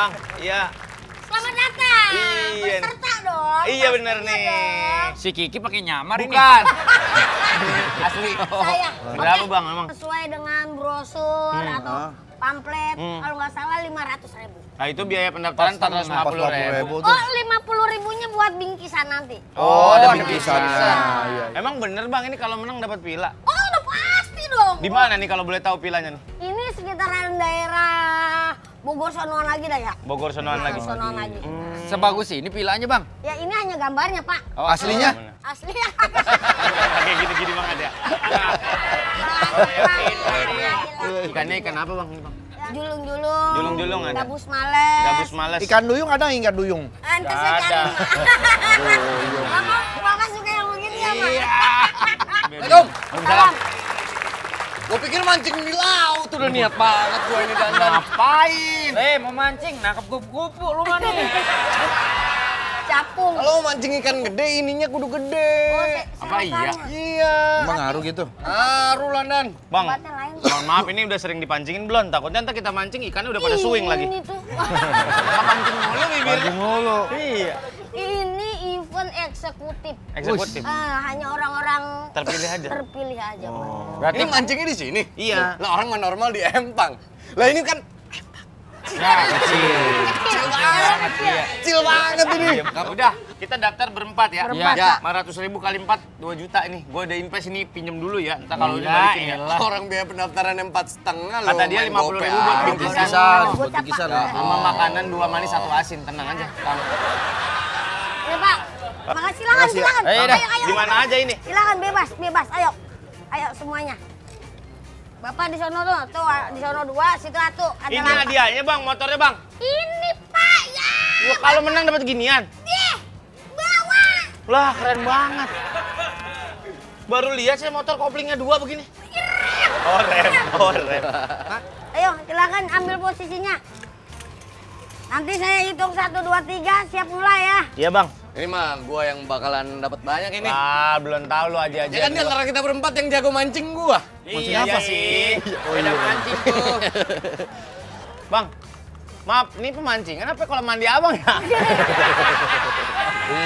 Bang, iya. Selamat datang. Iya. Peserta dong. Iya bener nih. Dong. Si Kiki pakai nyamar ini. Bukan. Asli. Saya. Berapa Oke. Bang emang? Sesuai dengan brosur atau pamflet, kalau nggak salah 500.000. Nah itu biaya pendaftaran 450.000. Oh, 50.000-nya buat bingkisan nanti. Oh, ada ada bingkisannya. bingkisan. Iya. Emang bener Bang ini kalau menang dapat villa? Oh, udah pasti dong. Di mana nih kalau boleh tahu villanya nih? Ini sekitaran daerah Bogor sonoan lagi dah ya. Bogor sonoan lagi. Sonoan lagi. Sebagus ini vilanya, Bang. Ya ini hanya gambarnya, Pak. Oh, Aslinya? Asli. Kayak gini-gini Bang ada. Ikannya ikan apa Bang? Ini, Bang? Julung-julung. Julung-julung ada. Gabus males. Gabus males. Ikan duyung ada ikan duyung? Ente Nggak saya ada. cari. Bapak suka yang begitu ya, Pak? Iya. Assalamualaikum. Salam. Gue pikir mancing di laut tuh udah niat banget gua ini dandan. Ngapain? Mau mancing, nangkep kupu-kupu lu mana nih? Capung. Kalau mau mancing ikan gede ininya kudu gede. Oh, Apa iya? Iya. Emang ngaruh gitu? Ngaruh lah Dan. Bang, Tempatnya lain. mohon maaf ini udah sering dipancingin belum? Takutnya ntar kita mancing ikannya udah pada swing lagi. Ini tuh. Nggak pancing mulu bibir. Pancing mulu. Iya. Ini event eksekutif. Eksekutif. Hanya orang-orang Terpilih aja. terpilih aja, Pak. Berarti Ini mancingnya di sini? Iya. Lah orang mah normal di Empang. Lah ini kan Kecil banget. Iya. kecil banget ini. Udah, kita daftar berempat ya. Berempat, Ya. Pak. 500.000 kali 4, 2 juta ini. Gue udah invest ini pinjem dulu ya. Entar kalau udah Iya, balikin ya. elah. Orang biaya pendaftaran 4,5 loh. Kata dia main 50.000 GoPay buat aja. bingkisan. Bingkisan, Gocap, buat bingkisan. Pak. Sama makanan 2 manis 1 asin. Tenang aja. Kamu. Ya, Pak. Makasih, silakan, silakan. Ayo dah. Di mana aja ini? Silakan bebas, bebas. Ayo. Ayo semuanya. Bapak di sono tuh di sono 2, situ 1. Ada Ini lagi. hadiahnya Bang, motornya Bang. Ini, Pak, ya. Wah, kalau menang dapat ginian. Deh, bawa. Lah, keren banget. Baru lihat saya motor koplingnya 2 begini. Oh, rem. Oh, rem. Ayo, silakan ambil posisinya. Nanti saya hitung 1, 2, 3, siap mulai ya. Iya, Bang. Ini mah gua yang bakalan dapat banyak ini. Ah, belum tahu lu aja. Ya kan di antara kita berempat yang jago mancing gua. Iya, apa sih? Oh iya. Mancing tuh. Bang, maaf, ini pemancingan apa kalau mandi abang ya?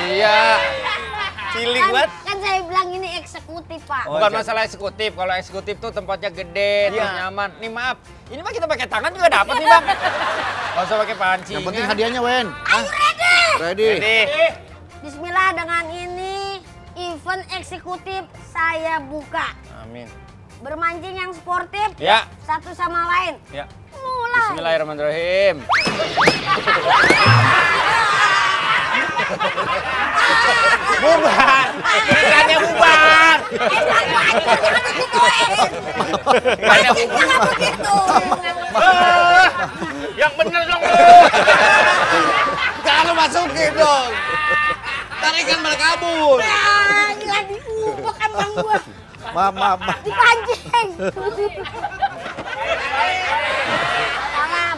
Iya. Cilik banget. Kan saya bilang ini eksekutif, Pak. Oh, Bukan jadi- masalah eksekutif. Kalau eksekutif tuh tempatnya gede, terus Iya. nyaman. Nih maaf, ini mah kita pakai tangan juga dapat nih, Bang. Gak usah pakai pancing. Yang penting hadiahnya, Wen. Ayo ready. Ready. Jadi, Bismillah, dengan ini event eksekutif saya buka. amin. Bermancing yang sportif, Ya, satu sama lain. ya. Mulai. Bismillahirrahmanirrahim. Bubar! Ikannya bubar! Ikannya bubar! Jangan begitu. Ah, yang bener dong lu! Jangan lu masukin dong. Tarikan pada kabur. Nah, gila diubek emang gua. Maaf, maaf, maaf. Dipancing.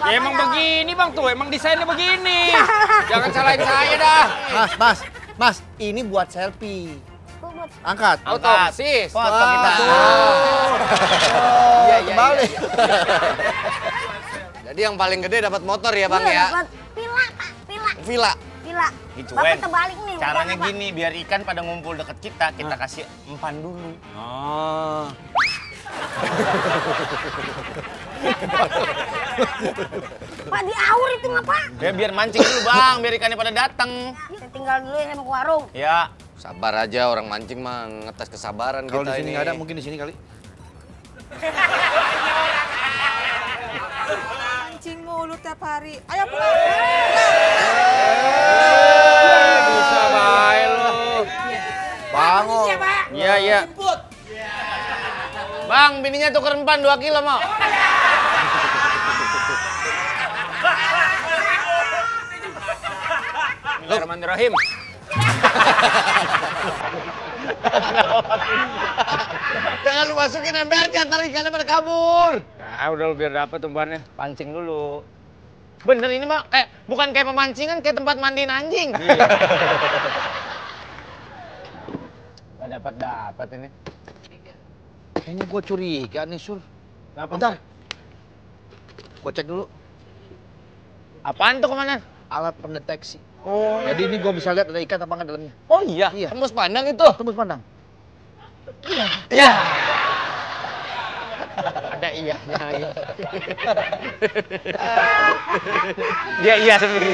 Ya emang begini, Bang, tuh. Emang desainnya begini. Jangan salahin saya dah. Mas, ini buat selfie. Angkat. Otomatis. Foto kita. Iya, Kembali. Jadi yang paling gede dapat motor ya Bang Iya, ya. dapat pila, Pak, pila. Villa. Pila. Gitu, Bapak Wen. terbalik nih. Caranya udah, Pak. gini, biar ikan pada ngumpul deket kita kasih empan dulu. Oh. Pak, diaur itu mah, Pak. Ya biar mancing dulu Bang, biar ikannya pada datang. Saya tinggal dulu ya, saya mau ke warung. Ya, Sabar aja orang mancing mah ngetes kesabaran Kalau di kita sini ini. nggak ada, mungkin di sini kali. Mancing mulu tiap hari. Ayo pulang. Bisa baik lu. Bango. Iya, Pak. Iya, iya. Jemput. Bang, bininya tuker empan 2 kilo mau. Bismillahirrahmanirrahim. Jangan lu masukin embernya, ntar ikannya pada kabur. Nah, udah lu biar dapet umpannya. Pancing dulu. Bener ini mah, bukan kayak pemancingan, kayak tempat mandiin anjing. Gak dapat ini. Kayaknya gue curiga nih, Sur. Kenapa? Bentar. Gue cek dulu. Apaan tuh komandan? Alat pendeteksi. Oh. Jadi ini gue bisa lihat ada ikan apa nggak dalamnya. Oh iya. Iya. Tembus pandang itu. Tembus pandang. Iya. Ada iya. Dia iya sendiri.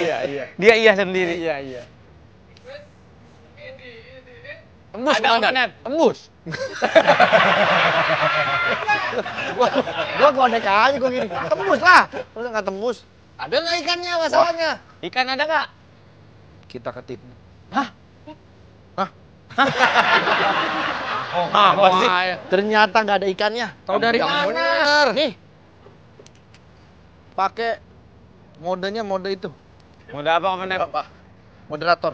Dia iya sendiri. Iya. Tembus Ada pandang. komandan. Tembus. Gua ada aja gua gini. Tembus lah. Masa nggak tembus? Ada nggak ikannya masalahnya? Ikan ada nggak? Kita ketipu. Oh, apa sih? Ternyata nggak ada ikannya. Tahu dari Yang mana? bener. Nih. Pakai mode itu. Mode apa komandan? Moderator.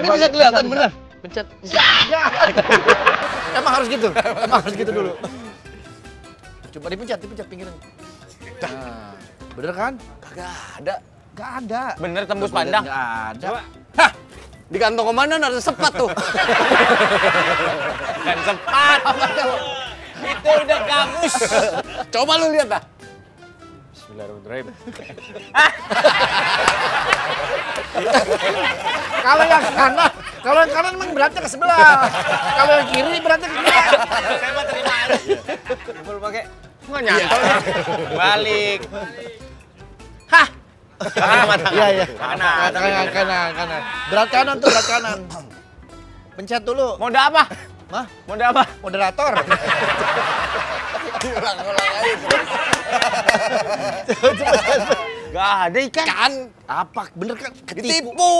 Ini bisa kelihatan bener. Pencet. Ya. Emang harus gitu. Emang harus gitu dulu. Coba dipencet pinggiran. Nah, bener kan? Kagak ada. Gak ada. Bener tembus pandang. Gak ada. Coba. Hah, di kantong komandan ada sepat tuh. Kan sempat. Itu udah gabus. Coba lu lihat dah. Bismillahirrahmanirrahim. Kalau yang kanan emang beratnya ke sebelah. Kalau yang kiri beratnya ke sebelah. Saya mah terima aja. Belum pakai. Nggak nyantol. Balik. Hah? Iya. Kanan. Berat kanan tuh, berat kanan. Pencet dulu. Mode apa? Hah? Mode apa? Moderator. Ulang-ulang aja. Gak ada ikan. Kan Apa? Bener kan? Ketipu. ditipu.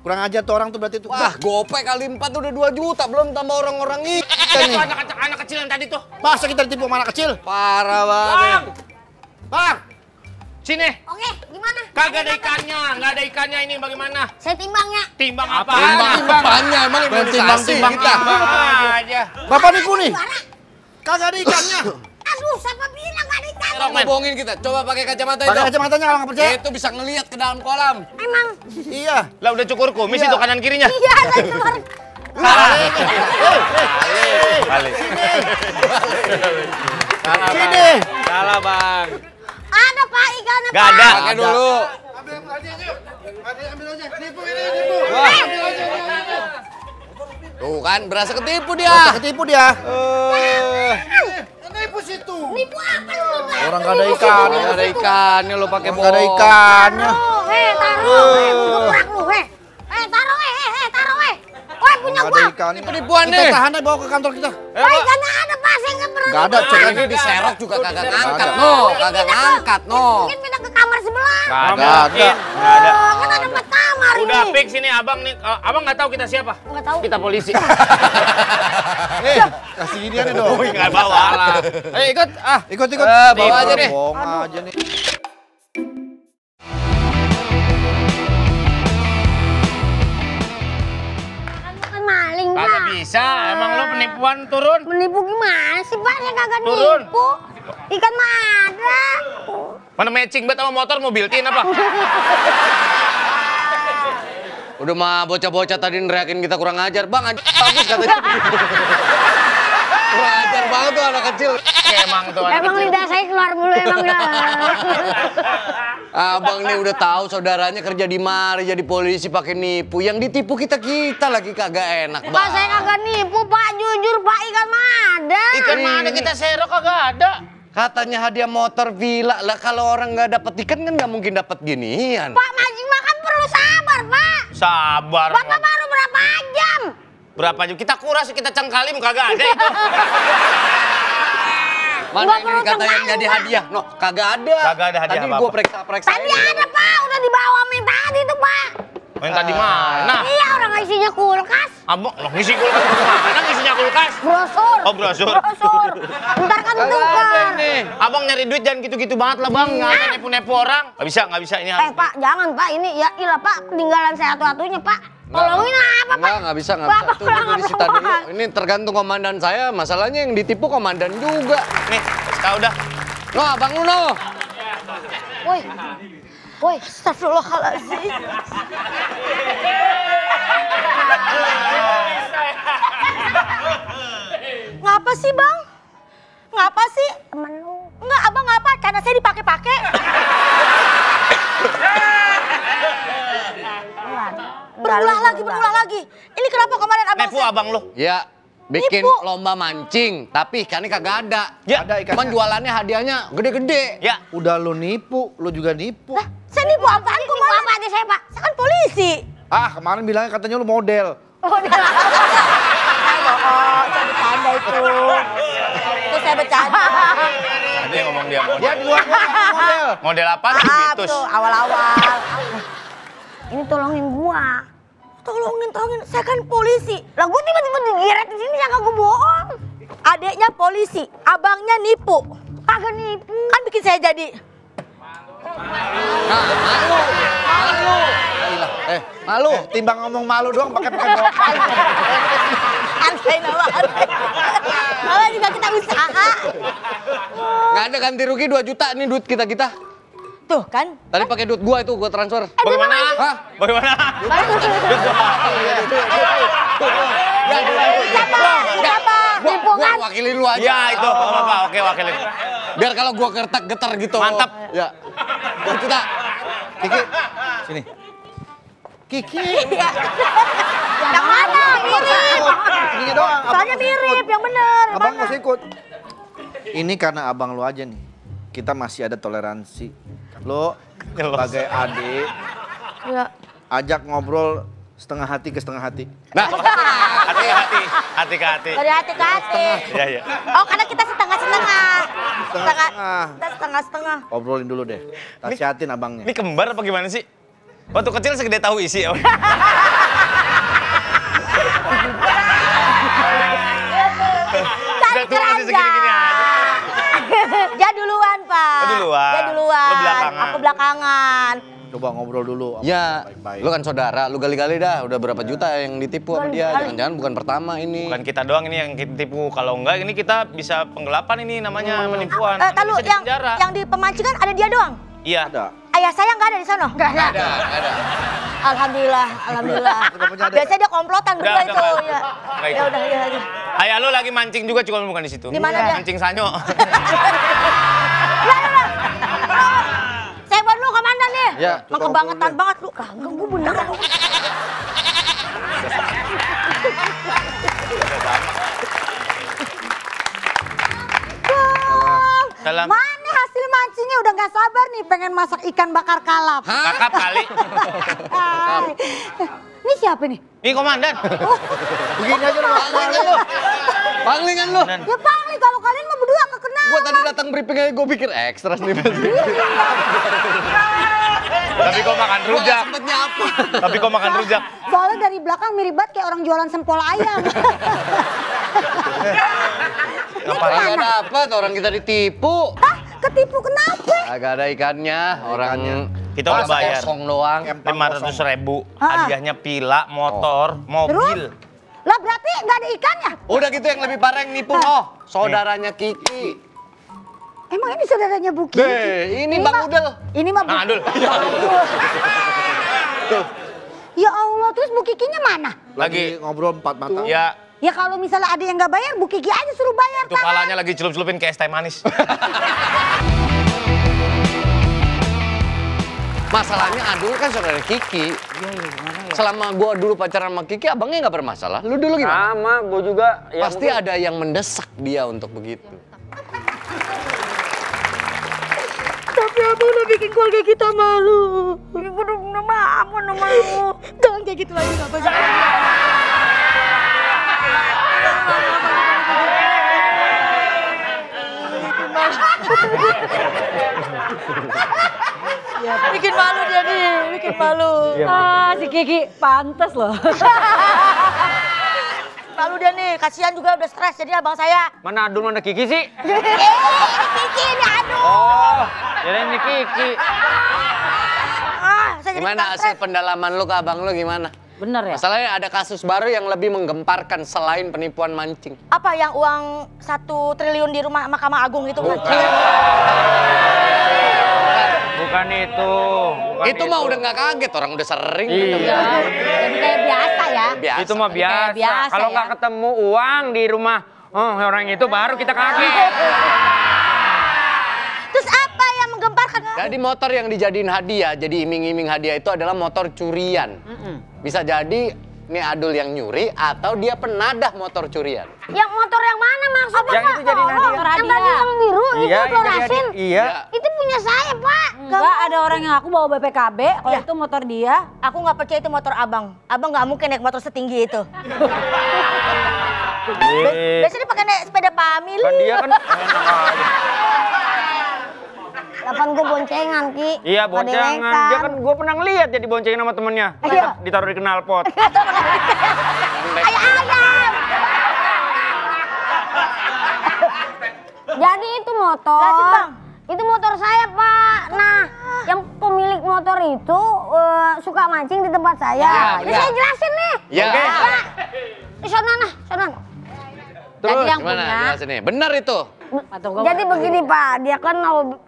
Kurang aja tuh orang tuh berarti tuh. Wah, gopek kali 4 udah 2 juta, belum tambah orang-orang ini. Itu anak kecil yang tadi tuh. Masa kita ditipu sama anak kecil? Parah Bang! banget. Bang! Sini. Oke, gimana? Kagak ada ikannya. Nggak ada ikannya ini bagaimana? Saya timbangnya. Timbang apa? Timbangannya emang imunisasi kita. Aja. Bapak nipu nih. Gimana? Kagak ada ikannya. Aduh, siapa bilang gak ada ikan? Bohongin kita. Coba pakai kacamata Pakai itu. kacamatanya kalau nggak percaya. Itu bisa ngelihat ke dalam kolam. Emang? Iya. Lah udah cukur kumis Iya. itu kanan kirinya. Iya, saya keluar. Balik. Sini. Salah, Bang. Ada Pak ikannya, Nggak Pak. ada. Pakai dulu. Tuh kan, berasa ketipu dia. Ketipu dia. Nipu apa lu? Orang nggak ada ikannya. Nggak ada ikannya lo pakai Nggak ada bohong. ikannya. Taruh, gemurak lu, taruh, taruh, Woi, punya Nggak gua. ada ikannya. Penipuan Kita nih. tahan aja bawa ke kantor kita. Woi, ikannya ada, Pak. Saya nggak pernah. Nggak ada, lihat. cek Ini diserok juga kagak ngangkat, ada. no. Kagak ngangkat, no. Mungkin pindah ke kamar sebelah. Nggak Nggak ada. mungkin. Nggak ada. Oh, kan ada 4 kamar Udah ini. fix ini abang nih. Abang nggak tahu kita siapa? Nggak tahu. Kita polisi. Kasih ginian nih dong. Nggak bawa. Ayo ikut, ah. Ikut. Bawa aja deh. Bohong aja nih. Kan maling, Pak. Kagak bisa. Emang lo penipuan turun? Menipu gimana sih, Pak? Saya kagak Turun. nipu. Ikan mah ada. Mana matching banget sama motor mau built-in apa? Udah mah bocah-bocah tadi neriakin kita kurang ajar. Bang, anjir bagus katanya. Kurang ajar banget tuh anak kecil. Emang tuh anak Emang kecil. lidah saya keluar mulu emang dah. Abang nih udah tahu saudaranya kerja di mari jadi polisi pakai nipu. Yang ditipu kita lagi kagak enak, Pak, Bang. saya kagak nipu, Pak. Jujur, Pak. Ikan mah ada. Ikan mana kita serok kagak ada. Katanya hadiah motor villa. Lah kalau orang nggak dapet ikan kan nggak mungkin dapet ginian. Pak, mancing makan perlu sabar, Pak. Sabar. Bapak baru berapa jam? Berapa jam? Kita kuras, kita cengkalim kagak ada itu. Mana Nggak ini perlu kata yang cengkalim, jadi Pak. hadiah? No, kagak ada. Kagak ada hadiah Tadi apa-apa. gua periksa-periksa. Tadi ada, Pak. Udah dibawa main tadi tuh, Pak. Main tadi mana? Iya, orang isinya kulkas. Abang, lo ngisi kulkas mana ngisinya kulkas? Brosur. Oh, brosur. Brosur. Ntar kan tukar. Abang nyari duit jangan gitu-gitu banget lah, Bang. Nggak nepu-nepu orang. Nggak bisa ini harus. Pak, jangan, Pak. Ini ya ilah, Pak. Peninggalan saya satu-satunya, Pak. Tolongin apa, Pak? Nggak bisa. Bapak Tuh, pulang udah disita apa? dulu. Ini tergantung komandan saya. Masalahnya yang ditipu komandan juga. Nih, kau udah. No, Abang lu, no. Woi. Woi, astagfirullahaladzim. Ngapa sih, Bang? Ngapa sih? Temen lu. Enggak, Abang ngapa? Karena saya dipakai-pakai. berulah lagi. Ini kenapa kemarin abang Nepu abang lo. Ya, bikin Nipu. lomba mancing, tapi ikannya kagak ada. Ya. Ada ikannya. Cuman jualannya hadiahnya gede-gede. Ya. Udah lu nipu, lu juga nipu. Lah, saya nipu apaan kemarin? Apa aja saya, Pak? Saya kan polisi. Ah, kemarin bilangnya katanya lu model. Saya bercanda itu. Itu saya bercanda. Ada yang ngomong dia Dia di luar model. Model apa? Maaf Bitus. tuh, awal-awal. Ini tolongin gua. Tolongin. Saya kan polisi. Lah gua tiba-tiba digeret di sini, yang gua bohong. Adeknya polisi, abangnya nipu. Kagak nipu. Kan bikin saya jadi. Nah, malu. Malu. Timbang ngomong malu doang pakai bawa malu. Antai nama. Malah juga kita usaha. Nggak ada ganti rugi 2 juta nih duit kita. Tuh kan. Tadi pakai duit gua itu gua transfer. Bagaimana? Hah? Bagaimana? Siapa? Nipu Gua kan? wakilin lu aja. Ya itu, nggak apa-apa. Oke, wakilin. Biar kalau gua getar gitu. Mantap. Ya. 2 juta. Kiki, sini. Kiki. Yang mana? Mirip. Kiki doang. Soalnya mirip, yang bener. Abang nggak usah ikut. Ini karena abang lu aja nih. Kita masih ada toleransi. Lo sebagai adik, Iya. ajak ngobrol setengah hati ke setengah hati. Nah, Hati ke hati. Dari hati ke hati. Iya, iya. Oh, karena kita setengah-setengah. Setengah-setengah. Kita setengah-setengah. Obrolin dulu deh. Nasihatin abangnya. Ini kembar apa gimana sih? Waktu kecil segede tahu isi. Udah tua masih segini-gini aja. Dia duluan, Pak. Oh, duluan. Dia duluan. Lu belakangan. Aku belakangan. Coba ngobrol dulu. ya, Baik-baik. lu kan saudara, lu gali-gali dah. Udah berapa juta yang ditipu sama dia? Jangan-jangan bukan pertama ini. Bukan kita doang ini yang kita tipu. Kalau enggak ini kita bisa penggelapan ini namanya penipuan. Lalu Bisa yang dipenjara. di pemancingan ada dia doang. Iya. Ada. Ayah saya nggak ada di sana. Nggak ada. Alhamdulillah. Bapaknya ada. Biasanya dia komplotan berdua Nggak, itu. nggak. Ya. Nggak Ya ikut. udah, ya. Ayah lu lagi mancing juga cuma bukan di situ. Di mana dia? Mancing sanyo. Saya baru lu komandan nih. Ya, Emang kebangetan banget lu. Kagak, gue bener. Bang, Salam. Mana hasil mancingnya udah nggak sabar nih pengen masak ikan bakar kalap. Kakap kali. Hai. Ini siapa nih? Ini komandan. Begini aja lu. Panglingan lu. Ya Pangli, kalau kalian mau berdua kekenal. Gua tadi datang briefing aja gua pikir ekstra nih. Tapi kok makan rujak. Sempet nyapa. Tapi kok makan rujak. Soalnya dari belakang mirip banget kayak orang jualan sempol ayam. Kagak dapet, orang kita ditipu. Hah? Ketipu kenapa? Agak ada ikannya, orang Kita udah pas bayar. kosong doang. 500.000. Ah. Hadiahnya pila, motor, mobil. Lah berarti nggak ada ikannya? Udah gitu yang lebih parah yang nipu. Oh, saudaranya Kiki. Emang ini saudaranya Bu Kiki? Ini Bang mah- Udel. Ini mah Bu Nah, Adul. Ya Allah, terus Bu Kikinya mana? Lagi. Lagi ngobrol empat mata. Ya, Ya kalau misalnya ada yang nggak bayar, Bu Kiki aja suruh bayar. itu palanya lagi celup-celupin kayak es teh manis. Masalahnya Adul kan saudara Kiki. Selama gua dulu pacaran sama Kiki, abangnya nggak bermasalah. Lu dulu gimana? Sama, gue juga. Ya, Pasti ada yang mendesak dia untuk begitu. Tapi abang udah bikin keluarga kita malu. Gue udah minta maaf sama lu. Jangan kayak gitu lagi, Abang. Bikin malu dia nih, bikin malu. Ah, si Kiki pantas loh. Malu dia nih, kasihan juga udah stres jadi abang saya. Mana Adul, mana Kiki sih? Kiki ini aduh. Oh, jadi ini Kiki. Saya jadi Gimana stres. hasil pendalaman lu ke abang lu gimana? Bener ya? Masalahnya ada kasus baru yang lebih menggemparkan selain penipuan mancing. Apa yang uang 1 triliun di rumah Mahkamah Agung itu kan? Bukan itu. Bukan Itu mah udah nggak kaget, orang udah sering. Iya. Jadi kayak biasa ya. Biasa. Itu mah biasa. biasa Kalau ya. nggak ketemu uang di rumah orang itu baru kita kaget. Terus apa yang menggemparkan? Jadi motor yang dijadiin hadiah, jadi iming-iming hadiah itu adalah motor curian. Bisa jadi ini Adul yang nyuri atau dia penadah motor curian. Yang motor yang mana maksudnya, Yang Pak? itu jadi hadiah. Yang tadi yang biru itu Iya, yang jadi fluoresin. hadiah. Iya. Itu punya saya, Pak. Enggak, ada orang yang aku bawa BPKB, kalau Ya. itu motor dia. Aku nggak percaya itu motor abang. Abang nggak mungkin naik motor setinggi itu. Biasanya pakai naik sepeda pamili. Kan dia kan enak aja. Kapan gue boncengan, Ki? Iya, Nggak boncengan. dewekan. Dia kan gue pernah ngeliat jadi boncengin sama temennya. Iya. Ditaruh di knalpot. Kayak ayam. Jadi itu motor. Jelasin, Bang. Itu motor saya, Pak. Nah, yang pemilik motor itu suka mancing di tempat saya. Ya, Ini ya. saya jelasin nih. Ya. Oke. Pak. Sonan, sonan. Terus Jadi yang Gimana? punya. Jelasin nih. Benar itu. Atau gua Jadi begini, Pak. Dia kan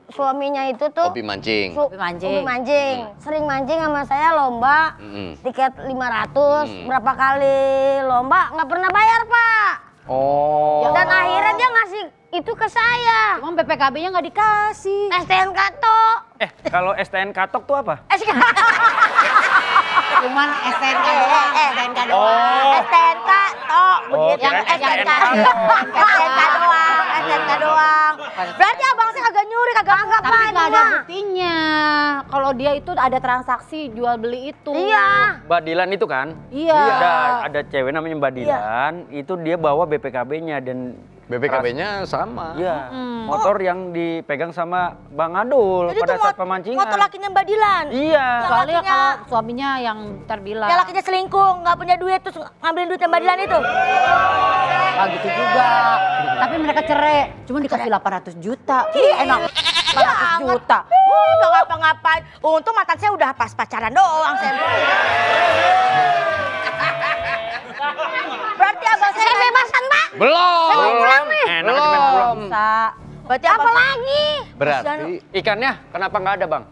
suaminya itu tuh Hobi mancing. hobi mancing. Sering mancing sama saya lomba. Tiket 500, berapa kali lomba nggak pernah bayar, Pak. Oh. Dan akhirnya dia ngasih itu ke saya. Cuma BPKB-nya nggak dikasih. STNK toh. Kalau STN katok tuh apa? Cuman STNK doang, STNK doang. Oh. STNK toh. Begitu. kirain Yang STNK STNK. doang. STNK doang. Berarti abang saya kagak nyuri, kagak anggap, Tapi Pak. nggak ini ada mah. buktinya. Kalau dia itu ada transaksi jual beli itu. Iya. Mbak Dilan itu kan? Iya. Ada cewek namanya Mbak Dilan, itu dia bawa BPKB-nya dan BPKB-nya sama. iya, motor yang dipegang sama Bang Adul Jadi pada itu saat pemancingan. motor lakinya Mbak Dilan. Iya. Soalnya lakinya- kalau suaminya yang terbilang. Yang lakinya selingkuh, nggak punya duit terus ngambilin duit Mbak Dilan itu. Nggak gitu juga. Tapi mereka cerai. Cuma dikasih 800 juta. Enak. 800 juta. Nggak ngapa-ngapain. Untung mantan saya udah pas pacaran doang. Saya. Berarti abang saya bebasan, Pak. Belum. Belum. Enak main pulang. Bisa. Berarti apa lagi? Berarti Ikannya kenapa nggak ada, Bang?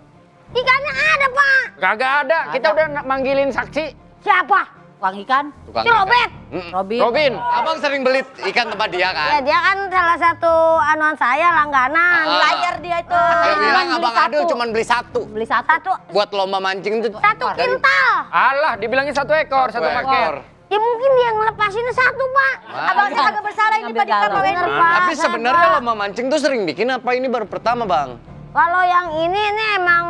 Ikannya ada, Pak. Kagak ada. Kita udah manggilin saksi. Siapa? Tukang ikan. tukang Si Robert. Robin. Robin. Abang sering beli ikan tempat dia Ya, kan? dia kan salah satu anuan saya langganan. Ah. Layar dia itu. Dia bilang beli Abang Adul satu. cuma beli satu. Beli satu. Satu, Buat lomba mancing itu. satu dari- kintal. Alah, dibilangin satu ekor, satu paket. ekor. Ya mungkin dia ngelepasinnya satu, Pak. Wah. Abang saya kagak bersalah ini, Ngambil Pak, diketawain. galon. Pak. Tapi Saya, sebenarnya Pak. lomba mancing tuh sering bikin apa ini baru pertama, Bang? Kalau yang ini emang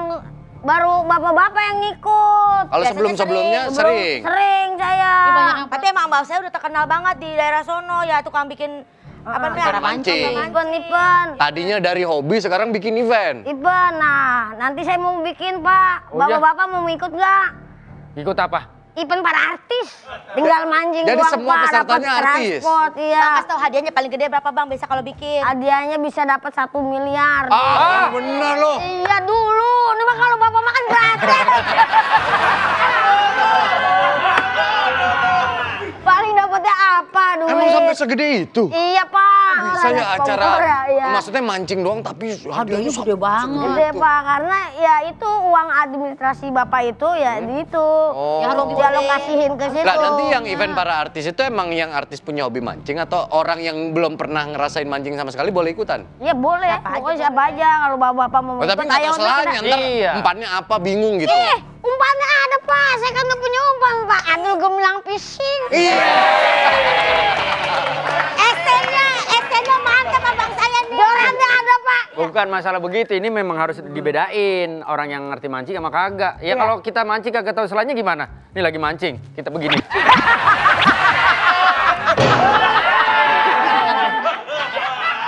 baru bapak-bapak yang ngikut. Kalau Biasanya sebelum-sebelumnya sering? Sering saya. Ini banyak yang- Tapi emang mbak saya udah terkenal banget di daerah sono ya, tukang bikin apa acara namanya? mancing. Event. Tadinya dari hobi, sekarang bikin event. Event. Nah, nanti saya mau bikin, Pak. Oh, iya? Bapak-bapak mau ikut nggak? Ikut apa? Event para artis. Tinggal mancing Jadi doang, semua Pak. pesertanya Dapat artis? transport, iya. Bang, kasih tau hadiahnya paling gede berapa Bang biasa kalau bikin? Hadiahnya bisa dapat 1 miliar. Ah, bener loh. Iya dulu. Ini mah kalau bapak makan gratis. Paling dapatnya apa duit? Emang sampai segede itu? Iya, Pak. Saya Ada acara, sponsor ya, iya. maksudnya mancing doang tapi Hadiahnya gede banget. Gede, Pak, karena ya itu uang administrasi Bapak itu ya itu. Oh. Ya, harus dialokasihin ke situ. Nah, nanti yang event para artis itu emang yang artis punya hobi mancing atau orang yang belum pernah ngerasain mancing sama sekali boleh ikutan? Ya boleh, pokoknya siapa aja kalau bapak-bapak mau Oh, tapi nggak tahu selanya, ntar Iya. umpannya apa bingung gitu. Umpannya ada, Pak. Saya kan nggak punya umpan, Pak. Aduh, gemilang fishing. Iya. ST-nya mantap abang saya nih. Jorannya ada, Pak. Bukan masalah begitu, ini memang harus dibedain orang yang ngerti mancing sama kagak. Ya kalau kita mancing kagak tahu selanya gimana? Ini lagi mancing, kita begini.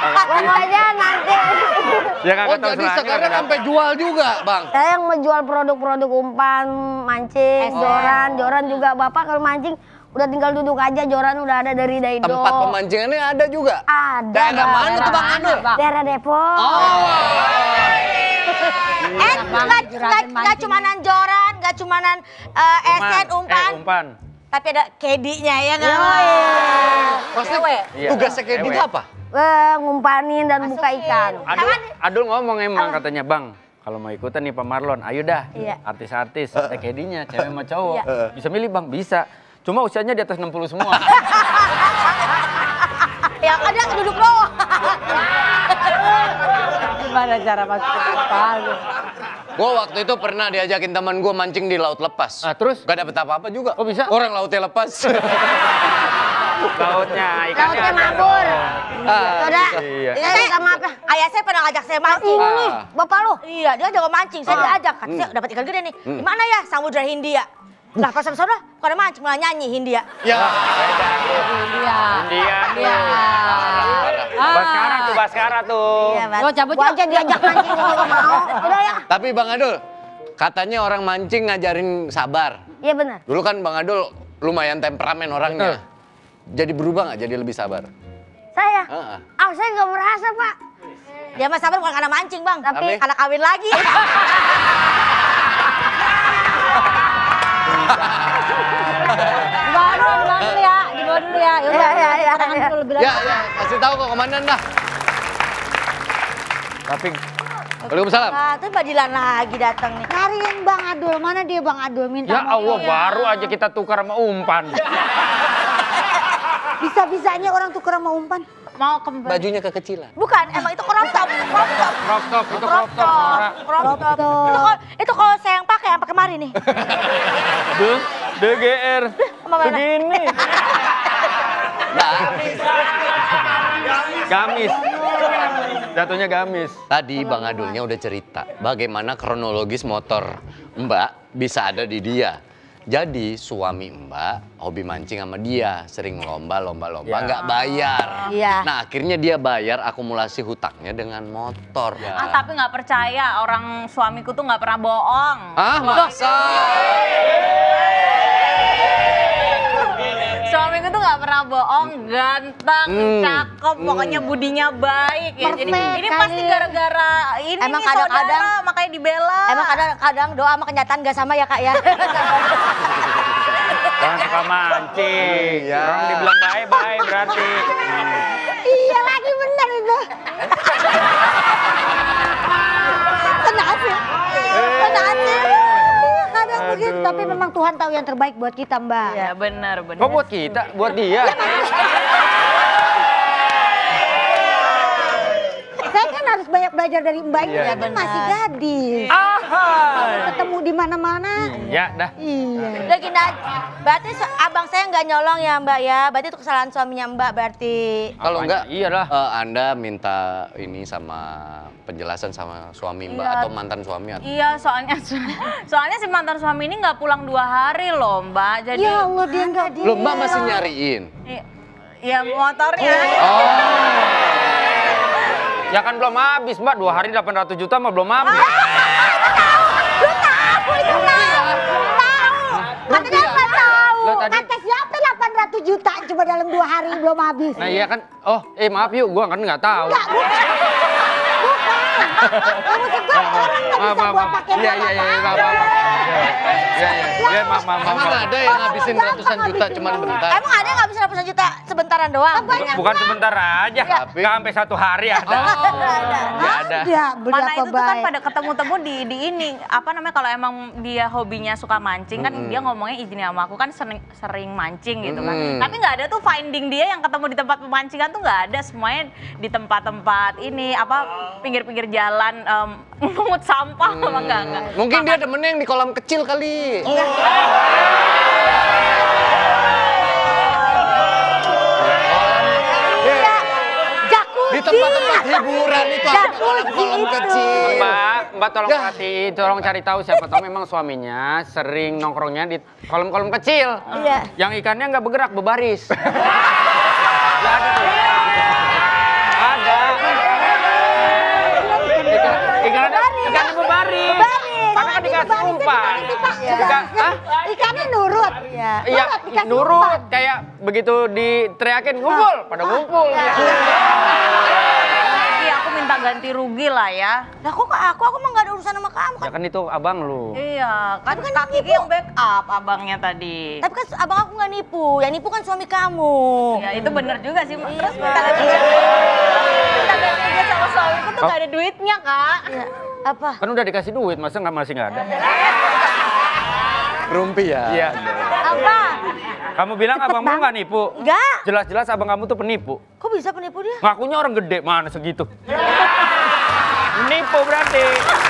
Pokoknya nanti Ya Oh, kagak tahu jadi selanya. sekarang kagak sampai jual juga, Bang? saya yang menjual produk-produk umpan, mancing, joran juga. Bapak kalau mancing udah tinggal duduk aja, joran udah ada dari Daido. Tempat pemancingannya ada juga? Ada. Daerah Bang. mana tuh, Bang Adul? Daerah Depok. Nggak cumanan joran, nggak cumanan SN umpan, umpan. tapi ada kedinya ya nggak? Maksudnya Iya. tugasnya kayak gitu Ewe. apa? Ngumpanin dan buka ikan. Adul ngomong emang katanya, Bang, kalau mau ikutan nih Pak Marlon, ayo dah. Iya. Artis-artis, ada kedinya, cewek sama cowok. Bisa milih, Bang? Bisa. Cuma usianya di atas 60 semua. Yang ada duduk doang. Gimana cara masukin kapal? Gue waktu itu pernah diajakin teman gue mancing di laut lepas. Ah, terus? Gak dapet apa-apa juga. Oh, bisa? Orang lautnya lepas. Lautnya, ikannya Lautnya ada. mabur. Udah. Iya. Minta maaf ya. Ayah saya pernah ngajak saya mancing. Ini bapak lu. Iya, dia jago mancing. Saya diajak. Kata saya dapat ikan gede nih. Di mana ya? Samudra Hindia. Lah pas sampai sana, kok ada mancing malah nyanyi Hindia. Ya. India. Iya. Baskara tuh, Baskara tuh. Iya, Mas. Lo cabut Gua aja diajak mancing gua nggak mau. Udah ya. Tapi Bang Adul, katanya orang mancing ngajarin sabar. Iya benar. Dulu kan Bang Adul lumayan temperamen orangnya. Jadi berubah nggak jadi lebih sabar? Saya. Heeh. Saya nggak merasa pak. Dia mah sabar bukan karena mancing, Bang. Tapi? Karena kawin lagi. Dibawa dulu ya, dibawa dulu ya. Yaudah, Iya. tangan dulu lebih Ya, lama. ya, kasih tahu kok komandan dah. Tapi Waalaikumsalam. Ah, tuh Badilan lagi datang nih. Cariin Bang Adul. Mana dia Bang Adul? Minta ya mau. Allah, baru aja kita tukar sama umpan. Bisa-bisanya orang tuker sama umpan. Mau kembali. Bajunya kekecilan. Bukan, emang itu crop top. Crop top. Crop top, itu crop top. Nora. Crop top. Itu kalau saya yang pakai sampai kemari nih. DGR. Mana? Begini. Gamis. Jatuhnya gamis. Tadi Bang Adulnya udah cerita bagaimana kronologis motor Mbak bisa ada di dia. Jadi suami Mbak hobi mancing sama dia, sering lomba, nggak bayar. Iya. Nah akhirnya dia bayar akumulasi hutangnya dengan motor. Tapi nggak percaya, orang suamiku tuh nggak pernah bohong. Ah masa? Suamiku tuh nggak pernah bohong, ganteng, cakep, pokoknya budinya baik ya. Jadi Perfect ini pasti kali. gara-gara ini Emang nih kadang-kadang- saudara, makanya dibela. Emang kadang doa sama kenyataan gak sama ya, Kak ya? Orang suka mancing. Iya. Orang dibilang baik-baik berarti. Iya lagi bener itu. Tenang sih. Tenang sih. Kadang begitu. Tapi memang Tuhan tahu yang terbaik buat kita Mbak. Ya benar. Kok buat kita? Buat dia. Saya kan harus banyak belajar dari Mbak ini. Iya, Saya kan masih gadis. Ahai. Ketemu di mana-mana. Ya dah. Iya. Udah gini aja. Berarti abang saya nggak nyolong ya, Mbak ya? Berarti itu kesalahan suaminya Mbak berarti. Kalau Apanya? enggak, Iyalah. Anda minta ini sama penjelasan sama suami Mbak Iya. atau mantan suami atau Iya, soalnya si mantan suami ini nggak pulang 2 hari loh, Mbak. Jadi Ya Allah dia nggak dia. Loh, Mbak masih nyariin. ya motornya. Ya kan belum habis, Mbak. 2 hari 800 juta mah belum habis. Katanya nggak tahu. Lah, tadi- Kata siapa 800 juta cuma dalam 2 hari belum habis. Nah iya kan. Oh, maaf yuk. Gua kan nggak tahu. Enggak, bukan. Maksud gue orang nggak bisa buat pakai Iya, iya, iya, maaf, maaf. Iya, maaf, maaf, Emang maaf. ada yang ngabisin ratusan juta cuman bentar? Emang ada nggak bisa ratusan juta sebentaran doang? Bukan sebentar aja, Tapi- nggak sampai 1 hari ada. Ya ada. Ada, beli Mana apa itu tuh kan baik. pada ketemu-temu di ini apa namanya, kalau emang dia hobinya suka mancing kan dia ngomongnya izin sama aku kan sering mancing gitu kan. Tapi nggak ada tuh finding dia yang ketemu di tempat pemancingan tuh nggak ada, semuanya di tempat-tempat ini apa pinggir-pinggir jalan mungut sampah apa enggak. Mungkin dia demennya yang di kolam kecil kali. Di tempat-tempat hiburan itu ada kolam kecil. Mbak tolong Ya. perhatiin, tolong cari tahu siapa tahu memang suaminya sering nongkrongnya di kolam-kolam kecil. Iya. Yang ikannya nggak bergerak, berbaris. Ya ada tuh. Ada. Ikannya berbaris. Karena kan dikasih umpan. Hah? Ikannya nurut. Iya. Iya, dikasih nurut. Kayak begitu diteriakin ngumpul, pada ngumpul. Tapi aku minta ganti rugi lah ya. Lah kok aku mah nggak ada urusan sama kamu kan? Ya kan itu abang lu. Iya, kan Tapi kan Kak yang Kiki yang backup abangnya tadi. Tapi kan abang aku nggak nipu, yang nipu kan suami kamu. Ya itu bener juga sih. Iya, Terus Mbak. kita ganti rugi sama suamiku tuh gak ada duitnya, Kak. Iya. Apa? Kan udah dikasih duit, masa masih nggak ada? Rumpi ya. Iya. Apa? Kamu bilang abang kamu nggak nipu? Enggak. Jelas-jelas abang kamu tuh penipu. Kok bisa penipu dia? Ngakunya orang gede, mana segitu? Nipu berarti.